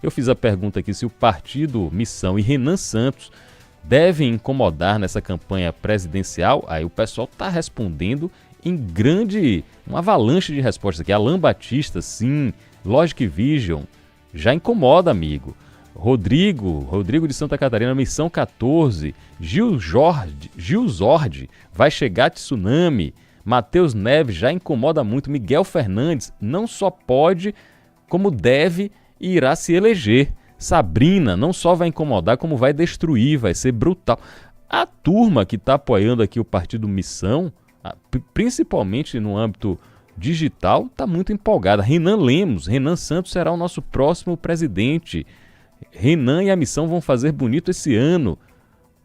Eu fiz a pergunta aqui se o partido Missão e Renan Santos devem incomodar nessa campanha presidencial. Aí o pessoal está respondendo em uma avalanche de respostas aqui. Alan Batista, sim. Logic Vision, já incomoda, amigo. Rodrigo de Santa Catarina, Missão 14. Gil Zord, vai chegar tsunami. Matheus Neves, já incomoda muito. Miguel Fernandes, não só pode, como deve e irá se eleger. Sabrina, não só vai incomodar, como vai destruir, vai ser brutal. A turma que está apoiando aqui o partido Missão, principalmente no âmbito digital, está muito empolgada. Renan Santos será o nosso próximo presidente. Renan e a Missão vão fazer bonito esse ano.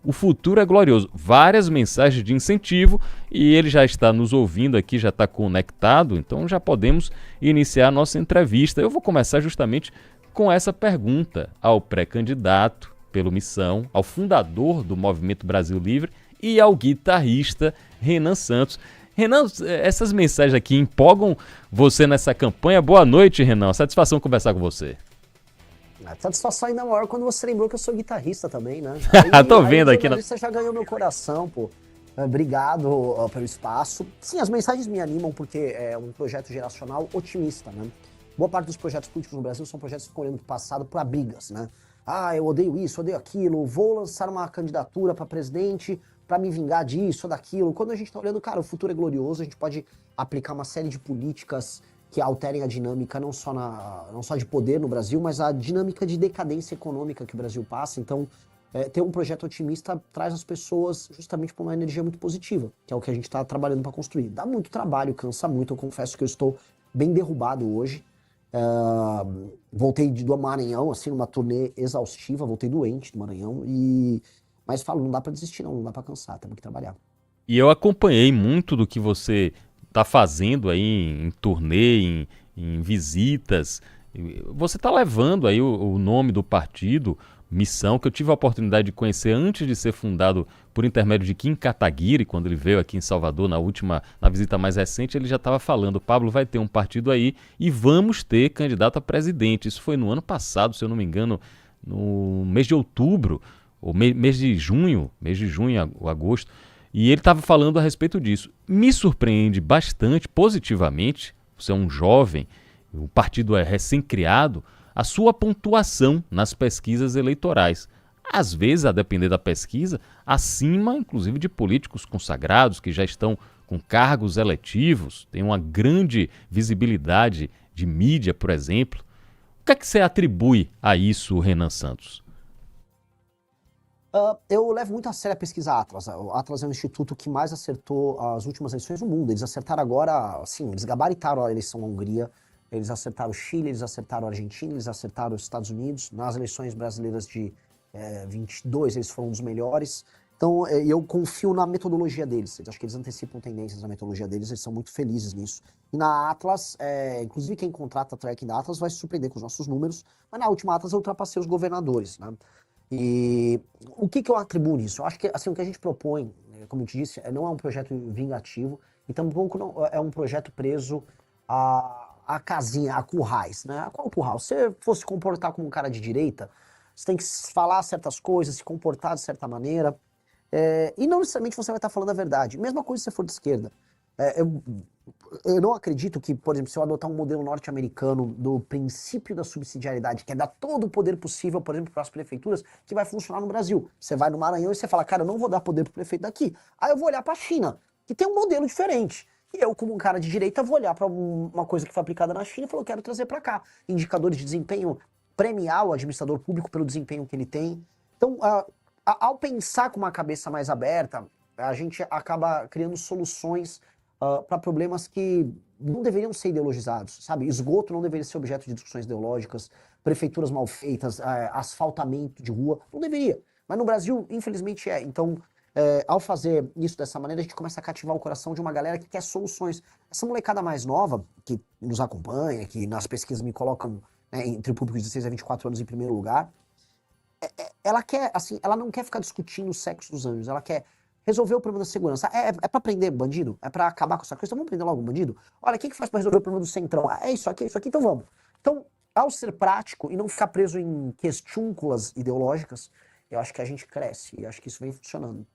O futuro é glorioso. Várias mensagens de incentivo e ele já está nos ouvindo aqui, já está conectado, então já podemos iniciar a nossa entrevista. Eu vou começar justamente com essa pergunta ao pré-candidato pelo Missão, ao fundador do Movimento Brasil Livre e ao guitarrista Renan Santos. Renan, essas mensagens aqui empolgam você nessa campanha? Boa noite, Renan. Satisfação conversar com você. A satisfação ainda maior quando você lembrou que eu sou guitarrista também, né? Tô vendo aqui. Você já ganhou meu coração, pô. Obrigado pelo espaço. Sim, as mensagens me animam porque é um projeto geracional otimista, né? Boa parte dos projetos políticos no Brasil são projetos que ficam olhando pro passado para brigas, né? Ah, eu odeio isso, odeio aquilo, vou lançar uma candidatura para presidente para me vingar disso ou daquilo. Quando a gente tá olhando, cara, o futuro é glorioso, a gente pode aplicar uma série de políticas que alterem a dinâmica não só de poder no Brasil, mas a dinâmica de decadência econômica que o Brasil passa. Então, ter um projeto otimista traz as pessoas justamente para uma energia muito positiva, que é o que a gente está trabalhando para construir. Dá muito trabalho, cansa muito, eu confesso que eu estou bem derrubado hoje. Voltei do Maranhão, assim, numa turnê exaustiva, voltei doente do Maranhão, mas falo, não dá para desistir não dá para cansar, temos que trabalhar. E eu acompanhei muito do que você está fazendo aí em turnê, em visitas. Você está levando aí o nome do partido, Missão, que eu tive a oportunidade de conhecer antes de ser fundado por intermédio de Kim Kataguiri, quando ele veio aqui em Salvador, na visita mais recente, ele já estava falando, Pablo, vai ter um partido aí e vamos ter candidato a presidente. Isso foi no ano passado, se eu não me engano, no mês de outubro, ou mês de junho, agosto, e ele estava falando a respeito disso. Me surpreende bastante, positivamente, você é um jovem, o partido é recém-criado, a sua pontuação nas pesquisas eleitorais. Às vezes, a depender da pesquisa, acima, inclusive, de políticos consagrados que já estão com cargos eletivos, têm uma grande visibilidade de mídia, por exemplo. O que é que você atribui a isso, Renan Santos? Eu levo muito a sério a pesquisa Atlas. O Atlas é um instituto que mais acertou as últimas eleições do mundo. Eles acertaram agora, assim, eles gabaritaram a eleição na Hungria, eles acertaram o Chile, eles acertaram a Argentina, eles acertaram os Estados Unidos. Nas eleições brasileiras de 22, eles foram um dos melhores. Então, eu confio na metodologia deles. Acho que eles antecipam tendências na metodologia deles, eles são muito felizes nisso. E na Atlas, inclusive quem contrata a tracking da Atlas vai se surpreender com os nossos números, mas na última Atlas eu ultrapassei os governadores, né? E o que eu atribuo nisso? Eu acho que assim, o que a gente propõe, como eu te disse, não é um projeto vingativo e tampouco não é um projeto preso a casinha, a currais, né? Qual curral? Se você fosse se comportar como um cara de direita, você tem que falar certas coisas, se comportar de certa maneira, e não necessariamente você vai estar falando a verdade. Mesma coisa se você for de esquerda. Eu não acredito que, por exemplo, se eu adotar um modelo norte-americano do princípio da subsidiariedade, que é dar todo o poder possível, por exemplo, para as prefeituras, que vai funcionar no Brasil. Você vai no Maranhão e você fala, cara, eu não vou dar poder para o prefeito daqui. Aí eu vou olhar para a China, que tem um modelo diferente. E eu, como um cara de direita, vou olhar para uma coisa que foi aplicada na China e falar, eu quero trazer para cá. Indicadores de desempenho, premiar o administrador público pelo desempenho que ele tem. Então, ao pensar com uma cabeça mais aberta, a gente acaba criando soluções para problemas que não deveriam ser ideologizados, sabe? Esgoto não deveria ser objeto de discussões ideológicas, prefeituras mal feitas, asfaltamento de rua, não deveria. Mas no Brasil, infelizmente, é. Então, ao fazer isso dessa maneira, a gente começa a cativar o coração de uma galera que quer soluções. Essa molecada mais nova, que nos acompanha, que nas pesquisas me colocam, né, entre o público de 16 a 24 anos em primeiro lugar, ela quer, assim, ela não quer ficar discutindo o sexo dos anjos, ela quer resolver o problema da segurança. É pra prender bandido? É pra acabar com essa coisa? Então vamos prender logo o bandido? Olha, quem que faz pra resolver o problema do centrão? É isso aqui, então vamos. Então, Ao ser prático e não ficar preso em questúnculas ideológicas, eu acho que a gente cresce e acho que isso vem funcionando.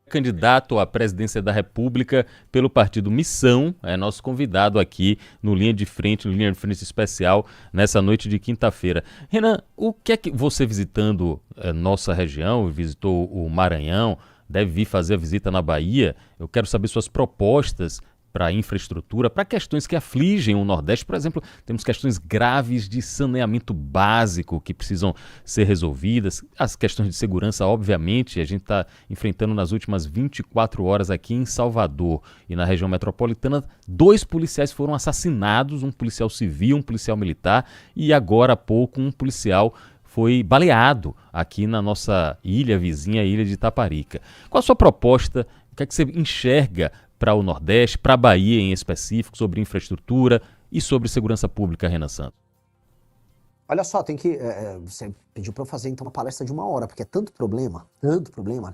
Candidato à presidência da República pelo partido Missão, é nosso convidado aqui no Linha de Frente, no Linha de Frente Especial, nessa noite de quinta-feira. Renan, o que é que você visitando nossa região, visitou o Maranhão, deve vir fazer a visita na Bahia, eu quero saber suas propostas para infraestrutura, para questões que afligem o Nordeste. Por exemplo, temos questões graves de saneamento básico que precisam ser resolvidas. As questões de segurança, obviamente, a gente está enfrentando nas últimas 24 horas aqui em Salvador e na região metropolitana. 2 policiais foram assassinados, um policial civil, um policial militar e agora há pouco um policial foi baleado aqui na nossa ilha vizinha, a ilha de Itaparica. Qual a sua proposta? O que é que você enxerga para o Nordeste, para a Bahia em específico, sobre infraestrutura e sobre segurança pública, Renan Santos? Olha só, tem que. Você pediu para eu fazer então uma palestra de 1 hora, porque é tanto problema,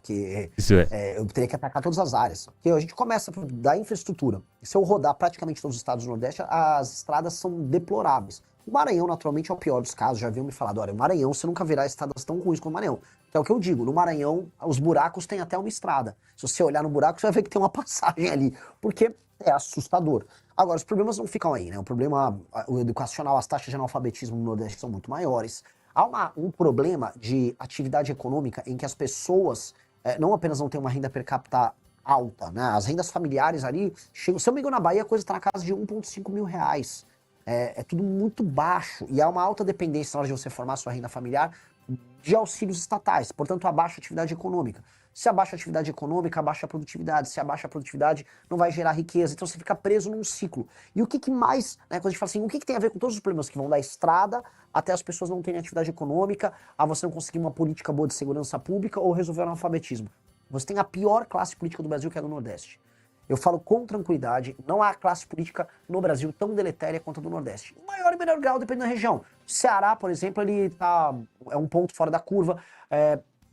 que Isso eu teria que atacar todas as áreas. Porque a gente começa da infraestrutura. Se eu rodar praticamente todos os estados do Nordeste, as estradas são deploráveis. O Maranhão, naturalmente, é o pior dos casos. Já haviam me falado, olha, o Maranhão, você nunca verá estradas tão ruins como o Maranhão. Que é o que eu digo, no Maranhão, os buracos têm até uma estrada. Se você olhar no buraco, você vai ver que tem uma passagem ali, porque é assustador. Agora, os problemas não ficam aí, né? O problema o educacional, as taxas de analfabetismo no Nordeste são muito maiores. Há um problema de atividade econômica em que as pessoas não apenas não têm uma renda per capita alta, né? As rendas familiares ali, chegam, se eu me engano, na Bahia a coisa está na casa de 1,5 mil reais. É tudo muito baixo e há uma alta dependência na hora de você formar sua renda familiar de auxílios estatais, portanto abaixa a atividade econômica. Se abaixa a atividade econômica, abaixa a produtividade. Se abaixa a produtividade, não vai gerar riqueza. Então você fica preso num ciclo. E o que mais, né, quando a gente fala assim, o que tem a ver com todos os problemas que vão da estrada até as pessoas não terem atividade econômica, a você não conseguir uma política boa de segurança pública ou resolver o analfabetismo? Você tem a pior classe política do Brasil, que é a do Nordeste. Eu falo com tranquilidade, não há classe política no Brasil tão deletéria quanto a do Nordeste. Em maior e menor grau, dependendo da região. Ceará, por exemplo, é um ponto fora da curva,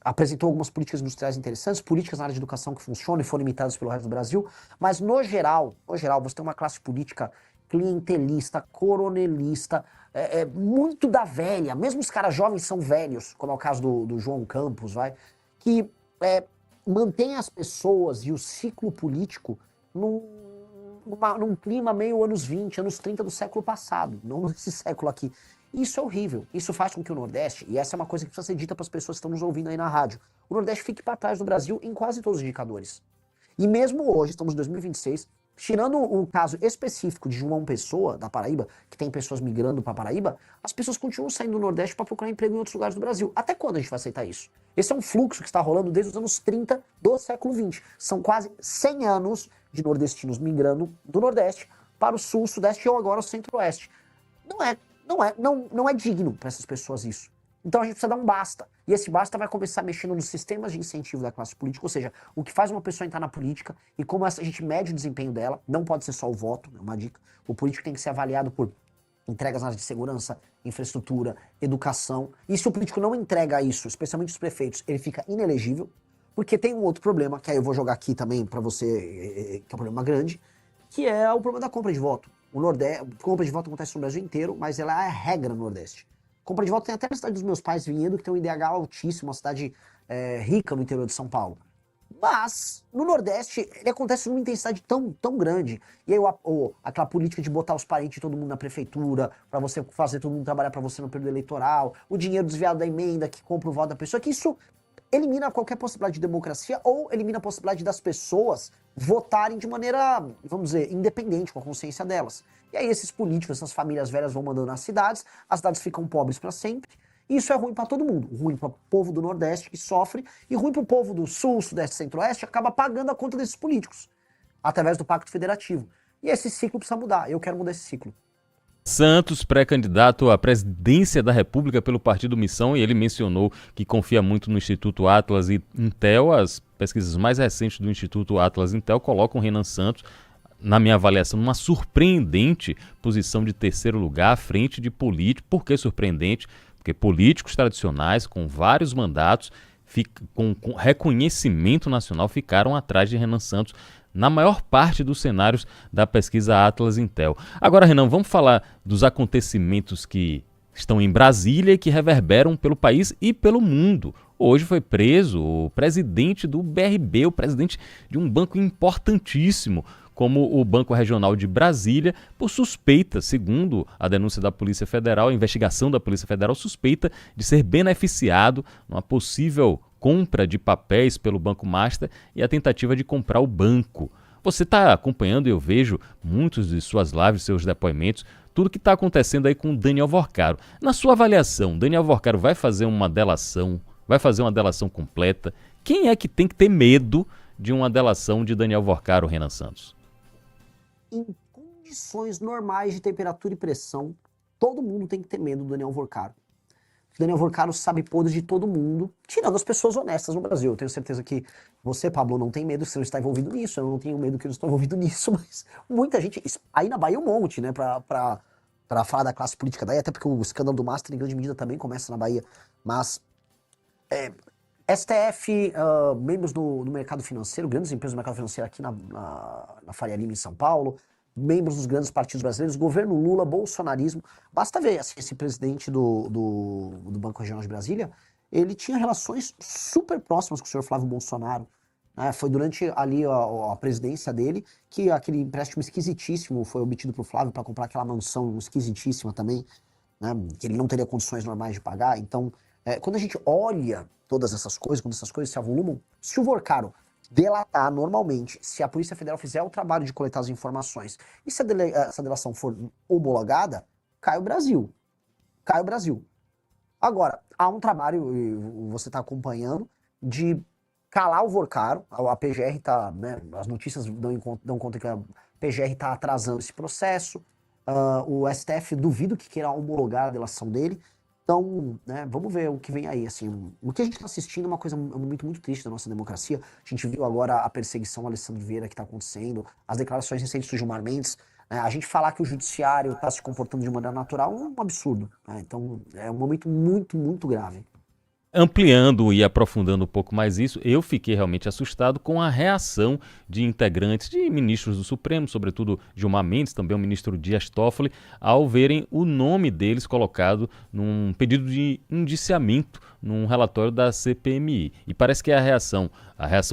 apresentou algumas políticas industriais interessantes, políticas na área de educação que funcionam e foram imitadas pelo resto do Brasil, mas no geral, você tem uma classe política clientelista, coronelista, muito da velha, mesmo os caras jovens são velhos, como é o caso do João Campos, que mantém as pessoas e o ciclo político num clima meio anos 20, anos 30 do século passado, não nesse século aqui. Isso é horrível. Isso faz com que o Nordeste, e essa é uma coisa que precisa ser dita para as pessoas que estão nos ouvindo aí na rádio, o Nordeste fique para trás do Brasil em quase todos os indicadores. E mesmo hoje, estamos em 2026, tirando o caso específico de João Pessoa, da Paraíba, que tem pessoas migrando para Paraíba, as pessoas continuam saindo do Nordeste para procurar emprego em outros lugares do Brasil. Até quando a gente vai aceitar isso? Esse é um fluxo que está rolando desde os anos 30 do século 20. São quase 100 anos de nordestinos migrando do Nordeste para o Sul, Sudeste ou agora o Centro-Oeste. Não é digno para essas pessoas isso. Então a gente precisa dar um basta. E esse basta vai começar mexendo nos sistemas de incentivo da classe política, ou seja, o que faz uma pessoa entrar na política e como a gente mede o desempenho dela. Não pode ser só o voto, é uma dica. O político tem que ser avaliado por entregas na área de segurança, infraestrutura, educação. E se o político não entrega isso, especialmente os prefeitos, ele fica inelegível. Porque tem um outro problema, que aí eu vou jogar aqui também para você, que é um problema grande, que é o problema da compra de voto. Compra de voto acontece no Brasil inteiro, mas ela é a regra no Nordeste. Compra de voto tem até na cidade dos meus pais, Vinhedo, que tem um IDH altíssimo, uma cidade rica no interior de São Paulo. Mas, no Nordeste, ele acontece numa intensidade tão grande. E aí aquela política de botar os parentes de todo mundo na prefeitura, para você fazer todo mundo trabalhar para você no período eleitoral, o dinheiro desviado da emenda que compra o voto da pessoa, que isso elimina qualquer possibilidade de democracia ou elimina a possibilidade das pessoas votarem de maneira, vamos dizer, independente, com a consciência delas. E aí esses políticos, essas famílias velhas vão mandando nas cidades, as cidades ficam pobres para sempre, e isso é ruim para todo mundo. Ruim para o povo do Nordeste, que sofre, e ruim para o povo do Sul, Sudeste e Centro-Oeste, acaba pagando a conta desses políticos, através do Pacto Federativo. E esse ciclo precisa mudar, eu quero mudar esse ciclo. Santos, pré-candidato à presidência da República pelo Partido Missão, e ele mencionou que confia muito no Instituto Atlas e Intel. As pesquisas mais recentes do Instituto Atlas e Intel colocam o Renan Santos, na minha avaliação, numa surpreendente posição de terceiro lugar à frente de políticos. Por que surpreendente? Porque políticos tradicionais, com vários mandatos, com reconhecimento nacional, ficaram atrás de Renan Santos na maior parte dos cenários da pesquisa Atlas Intel. Agora, Renan, vamos falar dos acontecimentos que estão em Brasília e que reverberam pelo país e pelo mundo. Hoje foi preso o presidente do BRB, o presidente de um banco importantíssimo, como o Banco Regional de Brasília, por suspeita, segundo a denúncia da Polícia Federal, a investigação da Polícia Federal, suspeita de ser beneficiado numa possível compra de papéis pelo Banco Master e a tentativa de comprar o banco. Você está acompanhando, eu vejo muitos de suas lives, seus depoimentos, tudo que está acontecendo aí com o Daniel Vorcaro. Na sua avaliação, Daniel Vorcaro vai fazer uma delação completa? Quem é que tem que ter medo de uma delação de Daniel Vorcaro, Renan Santos? Em condições normais de temperatura e pressão, todo mundo tem que ter medo do Daniel Vorcaro. O Daniel Vorcaro sabe podres de todo mundo, tirando as pessoas honestas no Brasil. Eu tenho certeza que você, Pablo, não tem medo que você não está envolvido nisso. Eu não tenho medo que eu não estou envolvido nisso, mas muita gente... Aí na Bahia um monte, né, pra falar da classe política daí, até porque o escândalo do Master, em grande medida, também começa na Bahia. Mas STF, membros do mercado financeiro, grandes empresas do mercado financeiro aqui na Faria Lima, em São Paulo, membros dos grandes partidos brasileiros, governo Lula, bolsonarismo. Basta ver, assim, esse presidente do Banco Regional de Brasília, ele tinha relações super próximas com o senhor Flávio Bolsonaro. Né? Foi durante ali a presidência dele que aquele empréstimo esquisitíssimo foi obtido para o Flávio para comprar aquela mansão esquisitíssima também, né? Que ele não teria condições normais de pagar. Então, quando a gente olha todas essas coisas, quando essas coisas se avolumam, se o Vorcaro delatar normalmente, se a Polícia Federal fizer o trabalho de coletar as informações e se essa delação for homologada, cai o Brasil. Cai o Brasil. Agora, há um trabalho, e você está acompanhando, de calar o Vorcaro. A PGR está, né, as notícias dão conta que a PGR está atrasando esse processo. O STF duvido que queira homologar a delação dele. Então, né, vamos ver o que vem aí. Assim, o que a gente está assistindo é uma coisa, um momento muito triste da nossa democracia. A gente viu agora a perseguição ao Alessandro Vieira que está acontecendo, as declarações recentes do Gilmar Mendes. A gente falar que o judiciário está se comportando de maneira natural é um absurdo. Né? Então, é um momento muito, muito grave. Ampliando e aprofundando um pouco mais isso, eu fiquei realmente assustado com a reação de integrantes, de ministros do Supremo, sobretudo Gilmar Mendes, também o ministro Dias Toffoli, ao verem o nome deles colocado num pedido de indiciamento num relatório da CPMI. E parece que a reação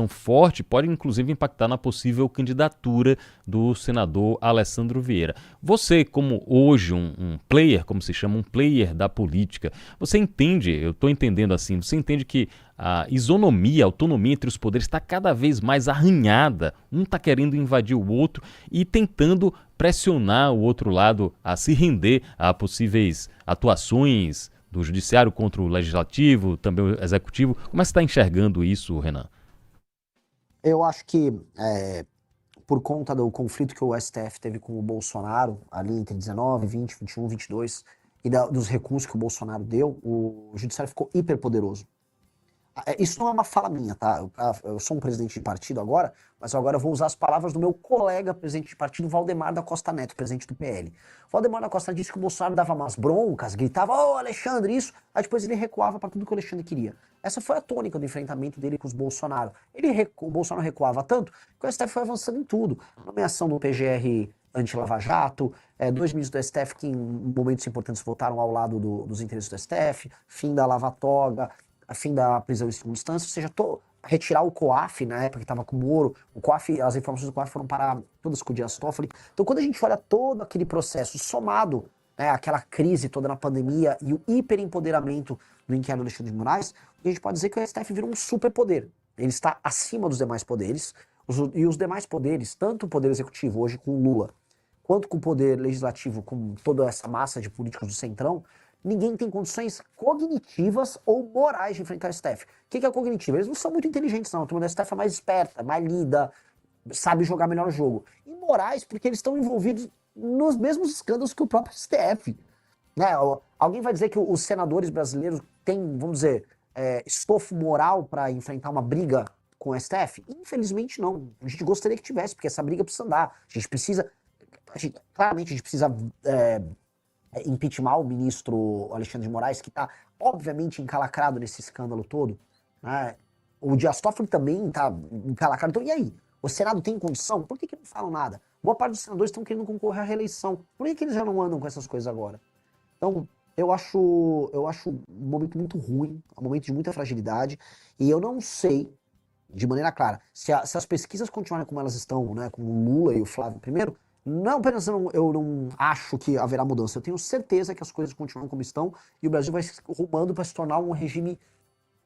forte pode inclusive impactar na possível candidatura do senador Alessandro Vieira. Você, como hoje um player, como se chama, um player da política, você entende, eu estou entendendo assim, você entende que a isonomia, a autonomia entre os poderes está cada vez mais arranhada, um está querendo invadir o outro e tentando pressionar o outro lado a se render a possíveis atuações do judiciário contra o legislativo, também o executivo. Como é que você está enxergando isso, Renan? Eu acho que por conta do conflito que o STF teve com o Bolsonaro, ali entre 19, 20, 21, 22, e dos recursos que o Bolsonaro deu, o judiciário ficou hiperpoderoso. Isso não é uma fala minha, tá? Eu sou um presidente de partido agora, mas agora eu vou usar as palavras do meu colega presidente de partido, Valdemar da Costa Neto, presidente do PL. Valdemar da Costa Neto disse que o Bolsonaro dava umas broncas, gritava, ô Alexandre, isso, aí depois ele recuava para tudo que o Alexandre queria. Essa foi a tônica do enfrentamento dele com os Bolsonaro. O Bolsonaro recuava tanto que o STF foi avançando em tudo. Nomeação do PGR anti-Lava Jato, 2 ministros do STF que em momentos importantes votaram ao lado dos interesses do STF, fim da Lava Toga, a fim da prisão em segunda instância, ou seja, retirar o COAF, na época que estava com o Moro, o COAF, as informações do COAF foram parar todas com o Dias Toffoli. Então, quando a gente olha todo aquele processo somado, né, aquela crise toda na pandemia e o hiperempoderamento do inquérito do Alexandre de Moraes, a gente pode dizer que o STF virou um superpoder. Ele está acima dos demais poderes, e os demais poderes, tanto o poder executivo hoje com o Lula, quanto com o poder legislativo, com toda essa massa de políticos do Centrão, ninguém tem condições cognitivas ou morais de enfrentar o STF. O que é cognitivo? Eles não são muito inteligentes, não. A turma do STF é mais esperta, mais lida, sabe jogar melhor o jogo. E morais, porque eles estão envolvidos nos mesmos escândalos que o próprio STF. Né? Alguém vai dizer que os senadores brasileiros têm, vamos dizer, estofo moral para enfrentar uma briga com o STF? Infelizmente não. A gente gostaria que tivesse, porque essa briga precisa andar. A gente precisa... claramente a gente precisa... impeachment o ministro Alexandre de Moraes, que está obviamente encalacrado nesse escândalo todo, né? O Dias Toffoli também está encalacrado. Então, e aí? O Senado tem condição? Por que não falam nada? Boa parte dos senadores estão querendo concorrer à reeleição. Por que eles já não andam com essas coisas agora? Então, eu acho um momento muito ruim, um momento de muita fragilidade, e eu não sei, de maneira clara, se as pesquisas continuarem como elas estão, né, com o Lula e o Flávio primeiro, não apenas eu não acho que haverá mudança, eu tenho certeza que as coisas continuam como estão e o Brasil vai se rumando para se tornar um regime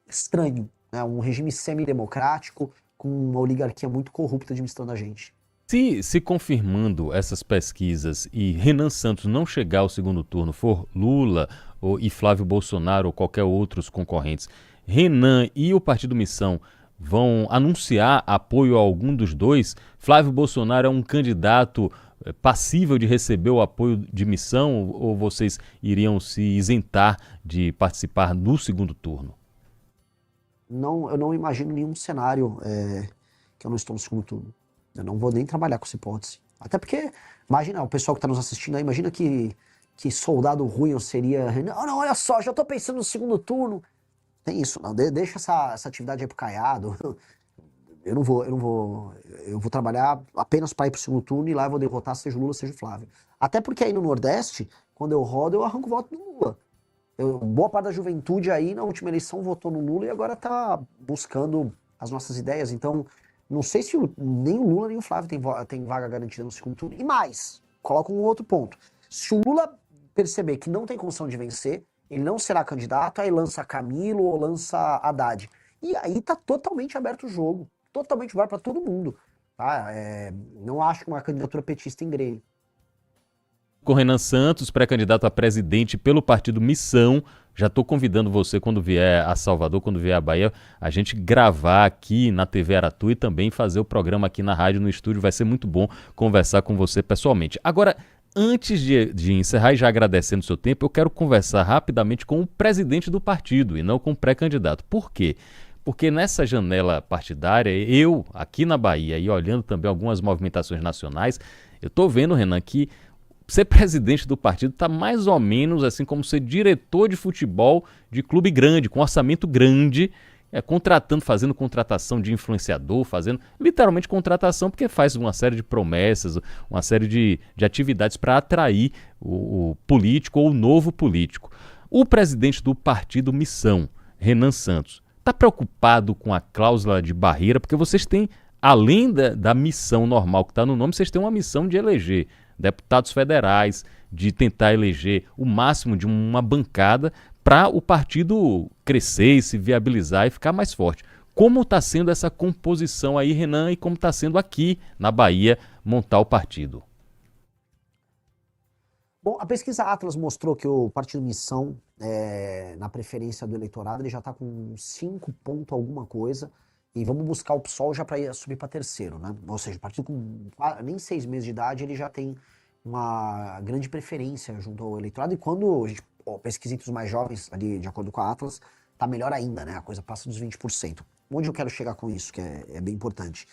estranho, né, um regime semidemocrático, com uma oligarquia muito corrupta administrando a gente. Se confirmando essas pesquisas e Renan Santos não chegar ao segundo turno, for Lula e Flávio Bolsonaro ou qualquer outros concorrentes, Renan e o Partido Missão vão anunciar apoio a algum dos dois? Flávio Bolsonaro é um candidato passível de receber o apoio de Missão ou vocês iriam se isentar de participar no segundo turno? Não, eu não imagino nenhum cenário que eu não estou no segundo turno. Eu não vou nem trabalhar com essa hipótese. Até porque, imagina, o pessoal que está nos assistindo aí, imagina que soldado ruim eu seria. Não, olha só, já estou pensando no segundo turno. Tem isso, não. Deixa essa atividade aí pro Caiado. Eu vou trabalhar apenas para ir pro segundo turno e lá eu vou derrotar seja o Lula, seja o Flávio. Até porque aí no Nordeste, quando eu rodo, eu arranco o voto do Lula. Boa parte da juventude aí na última eleição votou no Lula e agora tá buscando as nossas ideias. Então, não sei se nem o Lula nem o Flávio tem vaga garantida no segundo turno. E mais, coloca um outro ponto. Se o Lula perceber que não tem condição de vencer, ele não será candidato, aí lança Camilo ou lança Haddad. E aí tá totalmente aberto o jogo. Totalmente aberto para todo mundo. Tá? Não acho uma candidatura petista engrene. Com Renan Santos, pré-candidato a presidente pelo Partido Missão. Já estou convidando você, quando vier a Salvador, quando vier a Bahia, a gente gravar aqui na TV Aratu e também fazer o programa aqui na rádio, no estúdio. Vai ser muito bom conversar com você pessoalmente. Agora, antes de encerrar e já agradecendo o seu tempo, eu quero conversar rapidamente com o presidente do partido e não com o pré-candidato. Por quê? Porque nessa janela partidária, eu, aqui na Bahia, e olhando também algumas movimentações nacionais, eu estou vendo, Renan, que ser presidente do partido está mais ou menos assim como ser diretor de futebol de clube grande, com orçamento grande, contratando, fazendo contratação de influenciador, fazendo literalmente contratação, porque faz uma série de promessas, uma série de atividades para atrair o político ou o novo político. O presidente do partido Missão, Renan Santos, está preocupado com a cláusula de barreira, porque vocês têm, além da missão normal que está no nome, vocês têm uma missão de eleger deputados federais, de tentar eleger o máximo de uma bancada para o partido crescer e se viabilizar e ficar mais forte. Como está sendo essa composição aí, Renan, e como está sendo aqui na Bahia montar o partido? Bom, a pesquisa Atlas mostrou que o Partido Missão, na preferência do eleitorado, ele já está com 5 pontos alguma coisa, e vamos buscar o PSOL já para subir para terceiro, né? Ou seja, o partido com nem 6 meses de idade, ele já tem uma grande preferência junto ao eleitorado, e quando a gente pesquisa entre os mais jovens, ali, de acordo com a Atlas, tá melhor ainda, né? A coisa passa dos 20%. Onde eu quero chegar com isso, que é bem importante?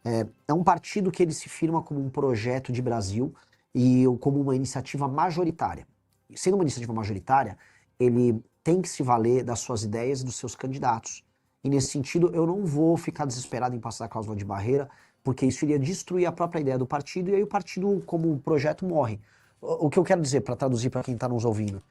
É um partido que ele se firma como um projeto de Brasil e como uma iniciativa majoritária. Sendo uma iniciativa majoritária, ele tem que se valer das suas ideias e dos seus candidatos. E nesse sentido, eu não vou ficar desesperado em passar a cláusula de barreira, porque isso iria destruir a própria ideia do partido, e aí o partido, como projeto, morre. O que eu quero dizer, para traduzir para quem está nos ouvindo,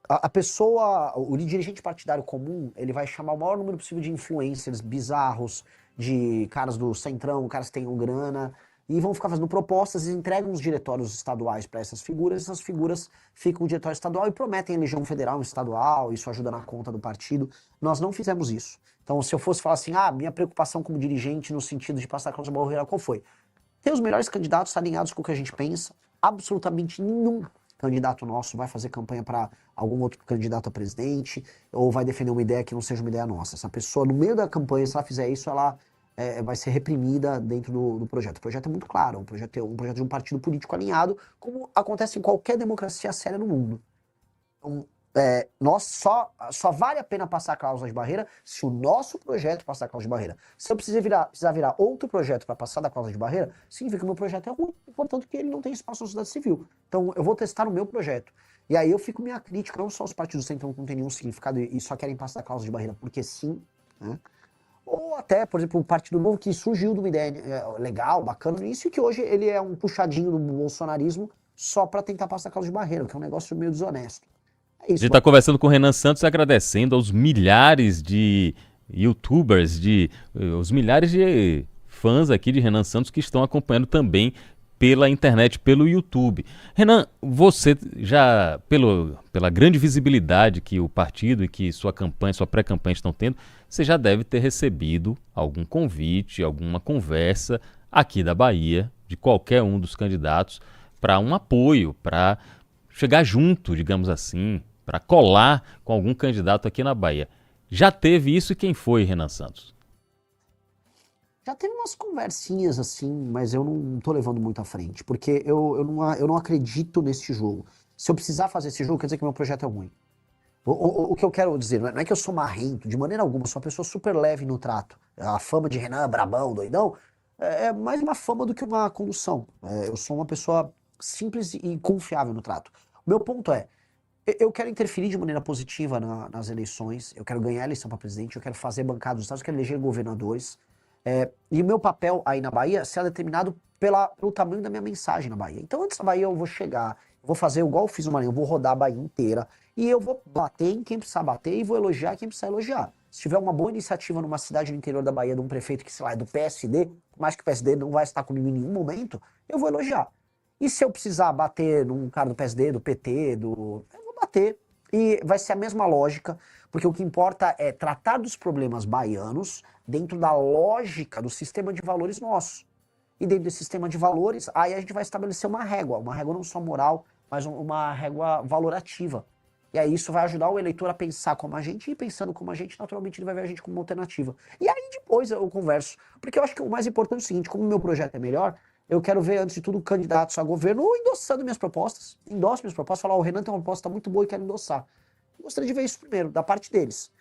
a pessoa, o dirigente partidário comum, ele vai chamar o maior número possível de influencers bizarros, de caras do centrão, caras que tenham grana, e vão ficar fazendo propostas e entregam os diretórios estaduais para essas figuras ficam no diretório estadual e prometem eleição federal e estadual, isso ajuda na conta do partido. Nós não fizemos isso. Então, se eu fosse falar assim, minha preocupação como dirigente no sentido de passar a cláusula de barreira, qual foi? Ter os melhores candidatos alinhados com o que a gente pensa. Absolutamente nenhum candidato nosso vai fazer campanha para algum outro candidato a presidente ou vai defender uma ideia que não seja uma ideia nossa. Essa pessoa, no meio da campanha, se ela fizer isso, ela vai ser reprimida dentro do projeto. O projeto é muito claro, um projeto de um partido político alinhado, como acontece em qualquer democracia séria no mundo. Então, só vale a pena passar a cláusula de barreira se o nosso projeto passar a cláusula de barreira. Se eu precisar virar outro projeto para passar da cláusula de barreira, significa que o meu projeto é ruim, portanto que ele não tem espaço na sociedade civil. Então eu vou testar o meu projeto. E aí eu fico minha crítica, não só os partidos centrão que não tem nenhum significado e só querem passar a cláusula de barreira porque sim, né? Ou até, por exemplo, o Partido Novo, que surgiu de uma ideia legal, bacana no início, e que hoje ele é um puxadinho do bolsonarismo só para tentar passar causa de barreira, que é um negócio meio desonesto. É A gente isso, está conversando com o Renan Santos, agradecendo aos milhares de youtubers, os milhares de fãs aqui de Renan Santos que estão acompanhando também pela internet, pelo YouTube. Renan, você já, pela grande visibilidade que o partido e que sua campanha, sua pré-campanha estão tendo, você já deve ter recebido algum convite, alguma conversa aqui da Bahia, de qualquer um dos candidatos, para um apoio, para chegar junto, digamos assim, para colar com algum candidato aqui na Bahia. Já teve isso e quem foi, Renan Santos? já teve umas conversinhas assim, mas eu não tô levando muito à frente, porque eu não acredito nesse jogo. Se eu precisar fazer esse jogo, quer dizer que meu projeto é ruim. O que eu quero dizer, não é que eu sou marrento, de maneira alguma, eu sou uma pessoa super leve no trato. A fama de Renan, brabão, doidão, é mais uma fama do que uma condução. Eu sou uma pessoa simples e confiável no trato. O meu ponto é, eu quero interferir de maneira positiva nas eleições, eu quero ganhar a eleição para presidente, eu quero fazer bancada dos estados, eu quero eleger governadores. E o meu papel aí na Bahia será determinado pelo tamanho da minha mensagem na Bahia. Então, antes da Bahia, eu vou chegar, eu vou fazer igual eu fiz no Maranhão, eu vou rodar a Bahia inteira e eu vou bater em quem precisar bater e vou elogiar quem precisar elogiar. Se tiver uma boa iniciativa numa cidade no interior da Bahia de um prefeito que, sei lá, é do PSD, por mais que o PSD não vai estar comigo em nenhum momento, eu vou elogiar. E se eu precisar bater num cara do PSD, do PT, eu vou bater. E vai ser a mesma lógica, porque o que importa é tratar dos problemas baianos dentro da lógica do sistema de valores nosso. E dentro desse sistema de valores, aí a gente vai estabelecer uma régua não só moral, mas uma régua valorativa. E aí isso vai ajudar o eleitor a pensar como a gente, e pensando como a gente, naturalmente ele vai ver a gente como uma alternativa. E aí depois eu converso, porque eu acho que o mais importante é o seguinte, como o meu projeto é melhor, eu quero ver, antes de tudo, candidatos a governo endossando minhas propostas, endosso minhas propostas, falar, o Renan tem uma proposta muito boa e quero endossar. Eu gostaria de ver isso primeiro, da parte deles.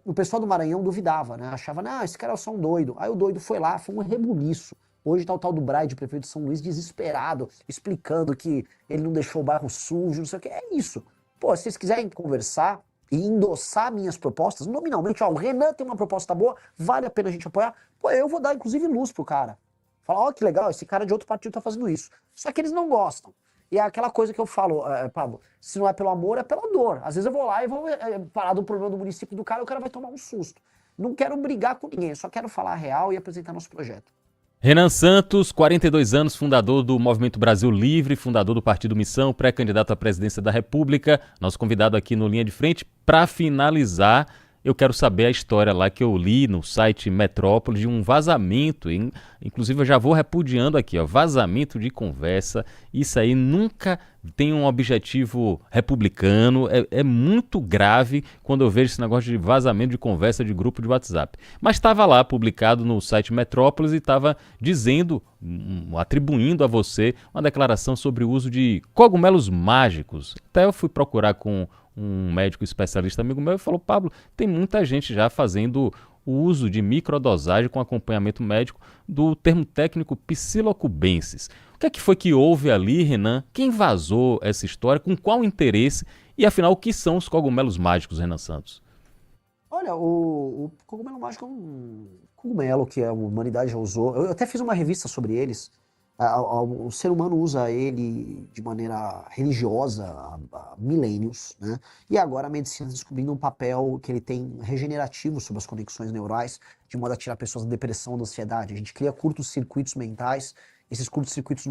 O pessoal do Maranhão duvidava, né? Achava, não, esse cara é só um doido. Aí o doido foi lá, foi um rebuliço. Hoje tá o tal do Braide, prefeito de São Luís, desesperado, explicando que ele não deixou o bairro sujo, não sei o que. É isso. Pô, se vocês quiserem conversar e endossar minhas propostas, nominalmente, ó, o Renan tem uma proposta boa, vale a pena a gente apoiar, pô, eu vou dar, inclusive, luz pro cara. Falar, ó, que legal, esse cara de outro partido tá fazendo isso. Só que eles não gostam. E é aquela coisa que eu falo, Pablo, se não é pelo amor, é pela dor. Às vezes eu vou lá e vou falar do problema do município do cara, o cara vai tomar um susto. Não quero brigar com ninguém, só quero falar a real e apresentar nosso projeto. Renan Santos, 42 anos, fundador do Movimento Brasil Livre, fundador do Partido Missão, pré-candidato à presidência da República, nosso convidado aqui no Linha de Frente. Para finalizar, eu quero saber a história lá que eu li no site Metrópole de um vazamento, inclusive eu já vou repudiando aqui, ó, vazamento de conversa. Isso aí nunca tem um objetivo republicano, é muito grave quando eu vejo esse negócio de vazamento de conversa de grupo de WhatsApp. Mas estava lá publicado no site Metrópolis e estava dizendo, atribuindo a você uma declaração sobre o uso de cogumelos mágicos. Até eu fui procurar com um médico especialista amigo meu e falou, Pablo, tem muita gente já fazendo o uso de microdosagem com acompanhamento médico do termo técnico psilocubensis. O que é que foi que houve ali, Renan? Quem vazou essa história? Com qual interesse? E afinal, o que são os cogumelos mágicos, Renan Santos? Olha, o cogumelo mágico é um cogumelo que a humanidade já usou. Eu até fiz uma revista sobre eles. O ser humano usa ele de maneira religiosa há milênios, né? E agora a medicina está descobrindo um papel que ele tem regenerativo sobre as conexões neurais, de modo a tirar pessoas da depressão, da ansiedade. A gente cria curtos-circuitos mentais. Esses curtos-circuitos,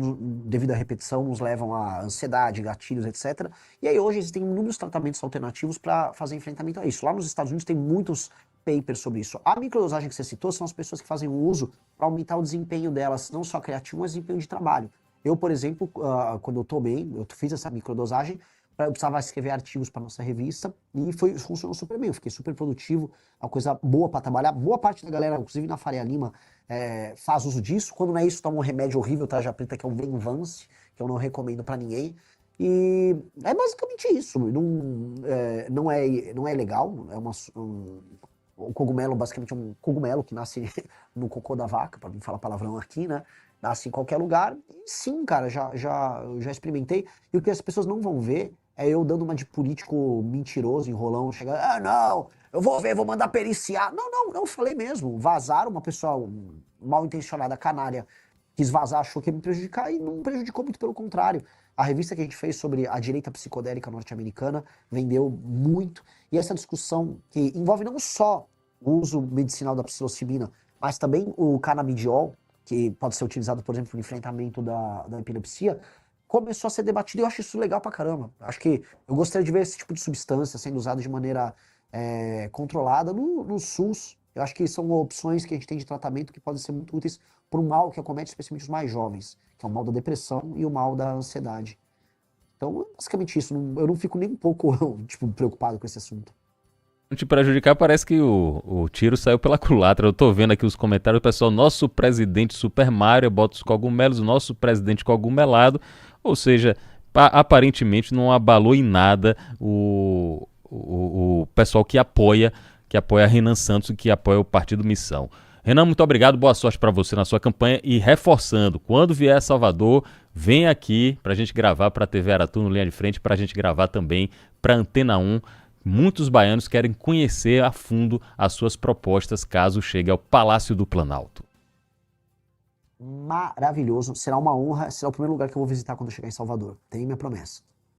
devido à repetição, nos levam a ansiedade, gatilhos, etc. E aí hoje existem inúmeros tratamentos alternativos para fazer enfrentamento a isso. Lá nos Estados Unidos tem muitos papers sobre isso. A microdosagem que você citou são as pessoas que fazem o uso para aumentar o desempenho delas, não só criativo, mas desempenho de trabalho. Eu, por exemplo, quando eu tomei, eu fiz essa microdosagem, eu precisava escrever artigos para nossa revista e funcionou super bem. Eu fiquei super produtivo, é uma coisa boa para trabalhar. Boa parte da galera, inclusive na Faria Lima, faz uso disso. Quando não é isso, toma um remédio horrível, tarja preta, que é o Venvance, que eu não recomendo para ninguém. E é basicamente isso. Não é legal, o cogumelo, basicamente, é um cogumelo que nasce no cocô da vaca, para não falar palavrão aqui, né? Nasce em qualquer lugar. E sim, cara, eu já experimentei. E o que as pessoas não vão ver é eu dando uma de político mentiroso, enrolão, chegando, não, eu vou ver, vou mandar periciar. Não, falei mesmo. Vazaram, uma pessoa mal intencionada, canalha, quis vazar, achou que ia me prejudicar e não prejudicou, muito pelo contrário. A revista que a gente fez sobre a direita psicodélica norte-americana vendeu muito. E essa discussão que envolve não só o uso medicinal da psilocibina, mas também o canabidiol, que pode ser utilizado, por exemplo, no enfrentamento da epilepsia, começou a ser debatido e eu acho isso legal pra caramba. Acho que eu gostaria de ver esse tipo de substância sendo usado de maneira controlada no SUS. Eu acho que são opções que a gente tem de tratamento que podem ser muito úteis para um mal que acomete especialmente os mais jovens, que é o mal da depressão e o mal da ansiedade. Então, é basicamente isso. Eu não fico nem um pouco tipo, preocupado com esse assunto. Te prejudicar, parece que o tiro saiu pela culatra. Eu tô vendo aqui os comentários, pessoal. Nosso presidente Super Mario bota os cogumelos, nosso presidente cogumelado. Ou seja, aparentemente não abalou em nada o pessoal que apoia Renan Santos e que apoia o Partido Missão. Renan, muito obrigado, boa sorte para você na sua campanha e reforçando, quando vier a Salvador, vem aqui pra gente gravar pra TV Aratu no Linha de Frente, pra gente gravar também pra Antena 1. Muitos baianos querem conhecer a fundo as suas propostas caso chegue ao Palácio do Planalto. Maravilhoso, será uma honra, será o primeiro lugar que eu vou visitar quando eu chegar em Salvador. Tenho minha promessa.